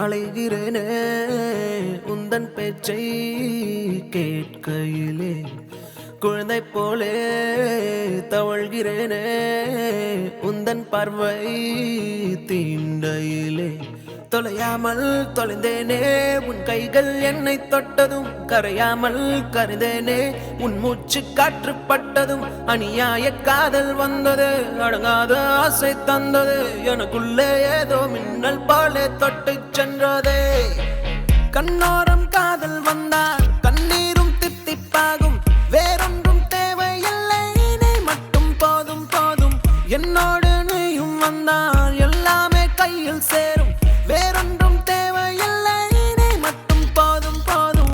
அலைகிறேனே உந்தன் பேச்சை கேட்கையிலே குழந்தை போலே தவழ்கிறேனே உந்தன் பார்வை தீண்டையிலே தொலையாமல் தொலைந்தேனே உன் கைகள் என்னை தொட்டதும் கரையாமல் கரைந்தேனே உன் மூச்சு காற்று பட்டதும் அநியாய காதல் வந்தது அடங்காத ஆசை தந்தது எனக்குள்ளே ஏதோ மின்னல் போலே தொட்டு சென்றதே கண்ணோரம் காதல் வந்தால் கண்ணீரும் தித்திப்பாகும் வேறொன்றும் தேவையில்லை நீ மட்டும் போதும் போதும் என்னோடு நீயும் வந்தால் எல்லாமே கையில் சேரும் வேறொன்றும் தேவையில்லை நீ மட்டும் போதும் போதும்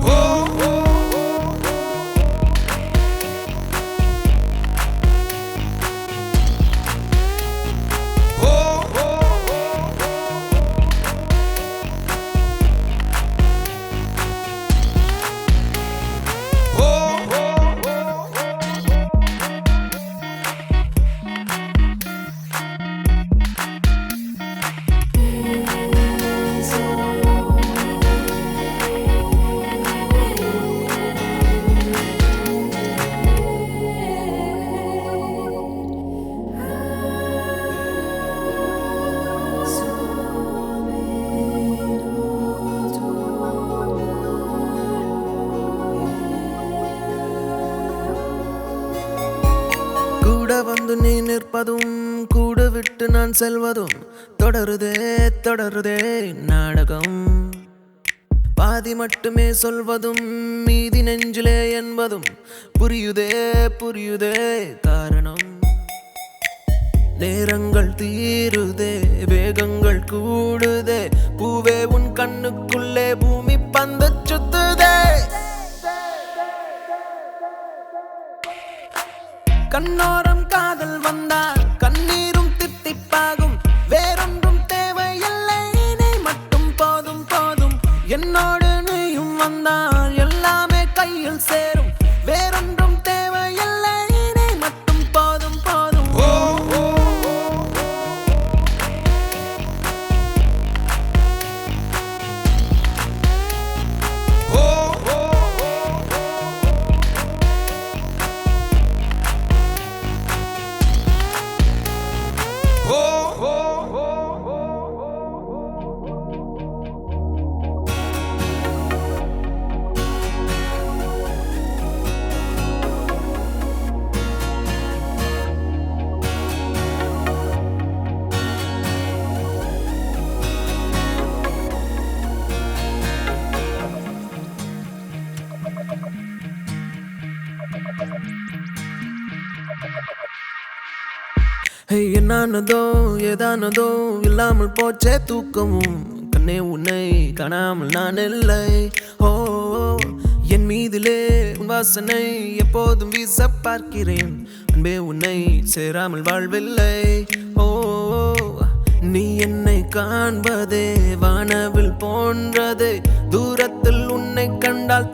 கூட வந்து நீ நிற்பதும் கூட விட்டு நான் செல்வதும் தொடருதே தொடருதே நாடகம் பாதி மட்டுமே சொல்வதும் மீதி நெஞ்சிலே என்பதும் புரியுதே புரியுதே காரணம் நேரங்கள் தீருதே வேகங்கள் கூடுதே பூவே உன் கண்ணுக்குள்ளே பூமி பந்து சுத்துதே கண்ணோரம் காதல் வந்தால் கண்ணீரும் தித்திப்பாகும் வேறொன்றும் தேவையில்லை நீ மட்டும் போதும் போதும் என்னோடு நீயும் வந்தால் எல்லாமே கையில் சேரும் வேறொன்றும் தேவையில்லை நீ மட்டும் போதும் போதும் என்னானதோ ஏதானதோ இல்லாமல் போச்சே தூக்கமும் கண்ணே உன்னை காணாமல் நான் இல்லை ஓ என் மீதிலே உன் வாசனை எப்போதும் வீச பார்க்கிறேன் அன்பே உன்னை சேராமல் வாழ்வில்லை ஓ நீ என்னை காண்பதே வானவில் போன்றதே தூரத்தில் உன்னை கண்டால்